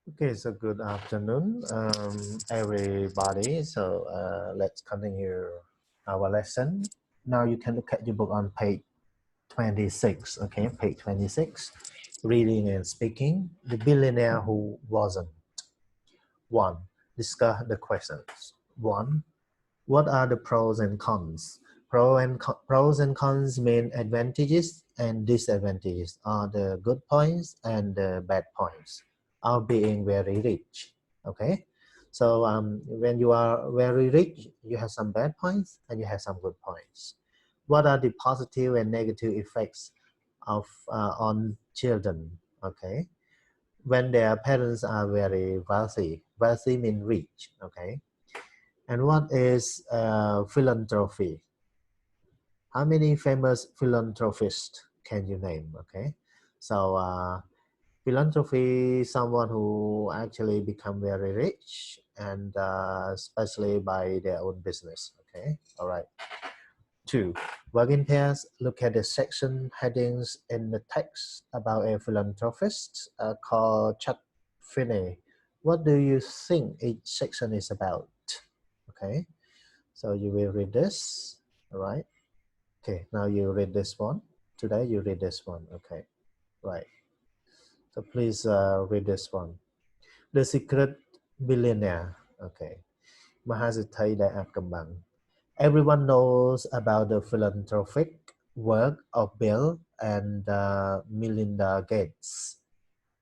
Okay, so good afternoon, everybody. So let's continue our lesson. Now you can look at your book on page 26. Okay, page 26. Reading and speaking. The billionaire who wasn't. 1. Discuss the questions. 1. What are the pros and cons? Pros and cons mean advantages and disadvantages are the good points and the bad points of being very rich. Okay, so when you are very rich, you have some bad points and you have some good points. What are the positive and negative effects of on children? Okay, when their parents are very wealthy. Wealthy means rich. Okay, and what is philanthropy? How many famous philanthropists can you name? Okay, so philanthropy, someone who actually become very rich and especially by their own business. Okay, all right. 2. Work in pairs. Look at the section headings in the text about a philanthropist called Chuck Finney. What do you think each section is about? Okay, so you will read this. All right. Okay, now you read this one. Today you read this one. Okay, right. So please read this one. The Secret Billionaire. Okay. Mahazithai Đại Ác Cầm Bằng. Everyone knows about the philanthropic work of Bill and Melinda Gates.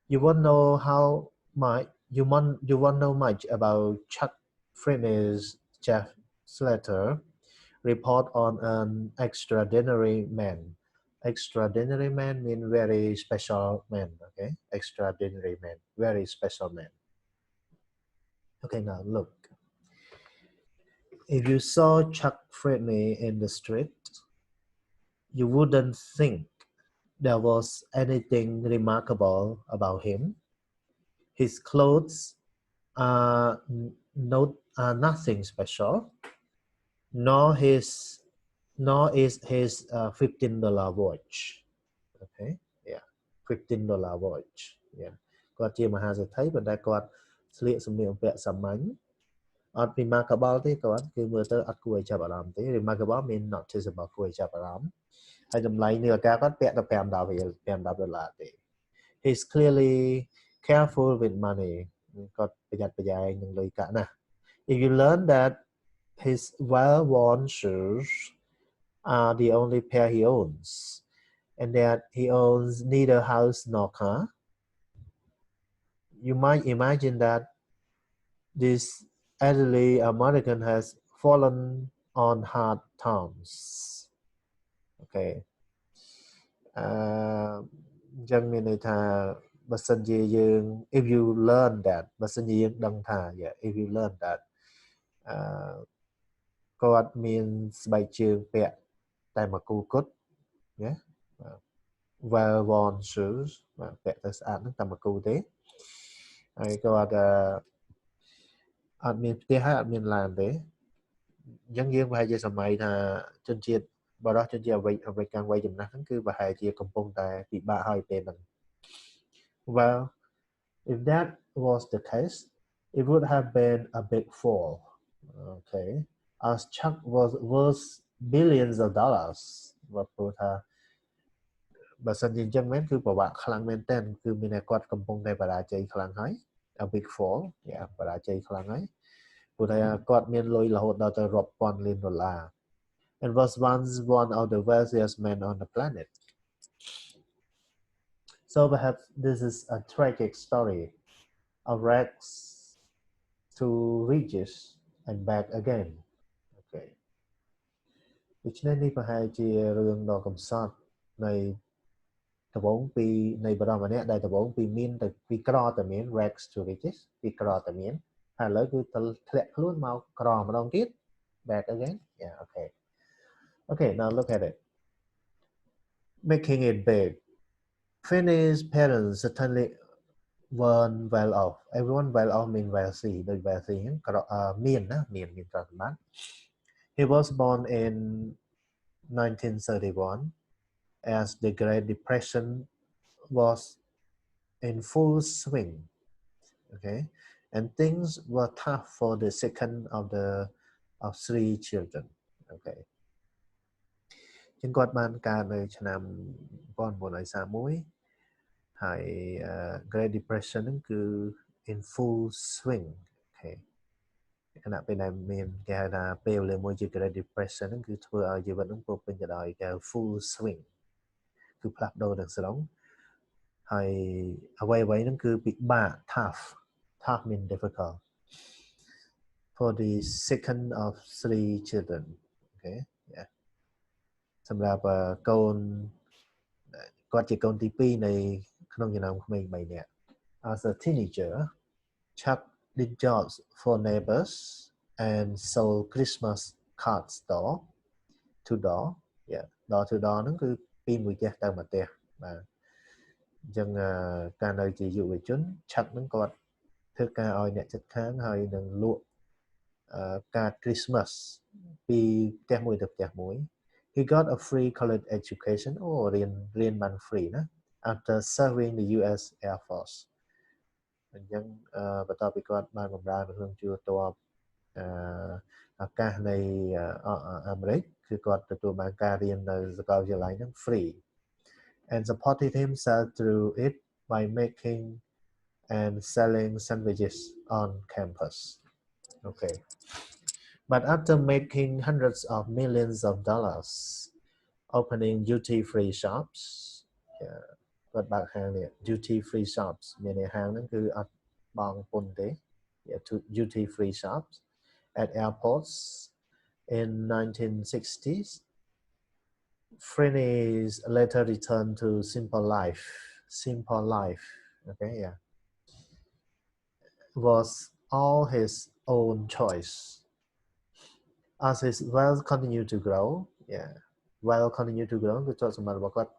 You won't know how much you won't know much about Chuck Finney's Jeff Slater report on an extraordinary man. Extraordinary man means very special man. Okay, extraordinary man, very special man. Okay, now look. If you saw Chuck Finney in the street, you wouldn't think there was anything remarkable about him. His clothes are nothing special, nor his nor is his $15 watch. Okay, yeah, $15 watch. Yeah, គាត់ជាមហាសេដ្ឋីប៉ុន្តែគាត់ស្លៀកសម្លៀកបំពាក់សាមញ្ញអត់ remarkable ទេគាត់គឺមើលទៅអត់គួរឲ្យចាប់អារម្មណ៍ទេ remarkable mean noticeable គួរឲ្យចាប់អារម្មណ៍ហើយតម្លៃនាឡិកាគាត់ពាក់តែ$5ទេ He's clearly careful with money គាត់ប្រយ័ត្នប្រយែងនឹងលុយកាក់ណាស់ If you learn that his well-worn shoes are the only pair he owns and that he owns neither house nor car, you might imagine that this elderly American has fallen on hard times. Okay. ចឹងមានន័យថាបើសិនជាយើង if you learn that បើសិនជាយើងដឹងថា yeah if you learn that គាត់មានស្បែកជើងពាក់តែមួយគូគត់ yeah well worn shoes ពាក់ទៅស្អាតហ្នឹងតែមួយគូទេហើយគាត់អត់មានផ្ទះហើយអត់មានឡានទេអញ្ចឹងយើងប្រហែលជាសម័យថាជនជាតិបរោះជនជាតិអាមេរិកវ័យចំណាស់ហ្នឹងគឺប្រហែលជាកំពុងតែពិបាកហើយពេលហ្នឹង Well if that was the case it would have been a big fall. Okay, as Chuck was worth billions of dollars បើព្រោះថាបើសិនជាអញ្ចឹងមែនគឺពិបាកខ្លាំងមែនតើគឺមានតែគាត់កំពុងតែបរាជ័យខ្លាំងហើយ a big fall បរាជ័យខ្លាំងហើយព្រោះតែគាត់មានលុយរហូតដល់ទៅរាប់ពាន់លានដុល្លារ and was once one of the wealthiest men on the planet. So perhaps this is a tragic story of rags to riches and back again. Okay. ដូច្នេះនេះប្រហែលជារឿងដ៏កំសត់នៃដំបូងពីនៃបរិបទម្នាក់ដែលដំបូងពីមានទៅពីក្រទៅមាន rags to riches ពីក្រទៅមានហើយឥឡូវគឺទៅធ្លាក់ខ្លួនមកក្រម្ដងទៀត back again. Yeah, okay. Okay, now look at it. Making it big. Finney's parents certainly weren't well off. Everyone well off means wealthy. The wealthy មានណាមានទ្រព្យសម្បត្តិ He was born in 1931 as the Great Depression was in full swing. okay, and things were tough for the second of three children, okay. ជាងគាត់បានកើតនៅឆ្នាំ1931 ហើយ Great Depression ហ្នឹងគឺ in full swing, okay. ខណៈពេលដែលមានគេហៅថាពេលវេលាមួយជា Great Depression ហ្នឹងគឺធ្វើឲ្យជីវិតហ្នឹងពោរពេញទៅដោយគេហៅ full swing គឺផ្លាស់ប្ដូរទាំងស្រុងហើយអ្វីៗហ្នឹងគឺពិបាក tough mean difficult for the second of three children, okay, yeah. សម្រាប់កូនគាត់ជាកូនទី2នៃក្នុងចំណោមក្មេង3នាក់ As a teenager, Chuck did jobs for neighbors and sold Christmas cards door to door, yeah, door to door ហ្នឹងគឺពីមួយផ្ទះទៅមួយផ្ទះបាទអញ្ចឹងកាលនៅជាយុវជន Chuck ហ្នឹងគាត់ធ្វើការឲ្យអ្នកជិតខាងហើយនឹងលក់កាត Christmas ពីផ្ទះមួយទៅផ្ទះមួយ He got a free college education រៀនបាន free ណា after serving the US Air Force អញ្ចឹងបន្ទាប់ពីគាត់បានបម្រើនៅក្នុងជួរទ័ពអាកាសនៃអាមេរិកគឺគាត់ទទួលបានការរៀននៅសាកលវិទ្យាល័យហ្នឹង free and supported himself through it by making and selling sandwiches on campus, okay. But after making hundreds of millions of dollars opening duty-free shops, yeah, គាត់បើកហាងនេះ duty-free shops មានន័យហាងហ្នឹងគឺអត់បង់ពន្ធទេ yeah, duty-free shops at airports in 1960s. Freeney's later returned to simple life, okay, yeah, was all his own choice. As his wealth continued to grow, yeah, wealth continued to grow គឺចុះសម្បត្តិរបស់គាត់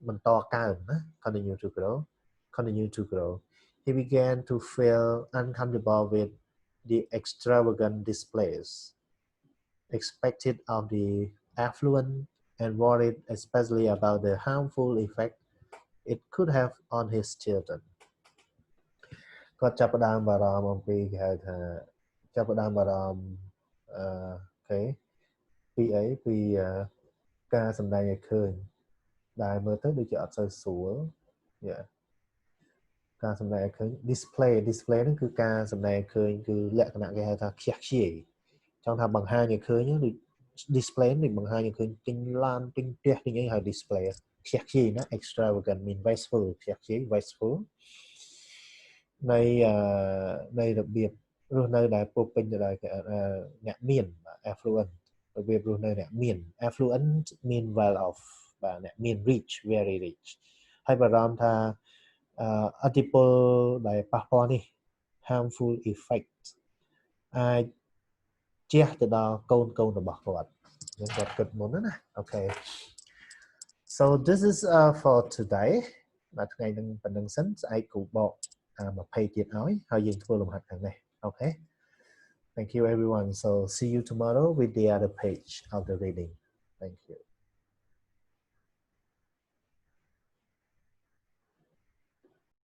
បន្តកើនណា continue to grow. He began to feel uncomfortable with the extravagant displays expected of the affluent and worried especially about the harmful effect it could have on his children. គាត់ចាប់ផ្ដើមបារម្ភអំពីគេហៅថាចាប់ផ្ដើមបារម្ភអូខេពីអីពីការសម្ដែងឲ្យឃើញដែលមើលទៅដូចជាអត់សូវស្រួល yeah. ការសម្ដែងឲ្យឃើញ display ហ្នឹងគឺការសម្ដែងឲ្យឃើញគឺលក្ខណៈគេហៅថាខ្ជះខ្ជាយចង់ថាបង្ហាញឲ្យឃើញដូច display នេះបង្ហាញឲ្យឃើញទិញឡានទិញផ្ទះទិញអីហើយ display ខ្ជះខ្ជាយណា extravagant mean wasteful ខ្ជះខ្ជាយ wasteful នៃរបៀបរស់នៅដែលពោរពេញទៅដោយអ្នកមាន affluent របៀបរស់នៅអ្នកមាន affluent mean well off បាទអ្នកមាន rich very rich ហើយបារម្ភថាអតិពលដែលប៉ះពាល់នេះ harmful effect អាចជះទៅដល់កូនរបស់គាត់យើងគាត់គិតមុនណាអូខេ so this is for today បាទថ្ងៃនេះប៉ុណ្្នឹងសិនស្អែកគ្រូបក20ទៀតហើយយើងធ្វើលំហាត់ខាងនេះអូខេ Thank you everyone. So see you tomorrow with the other page of the reading.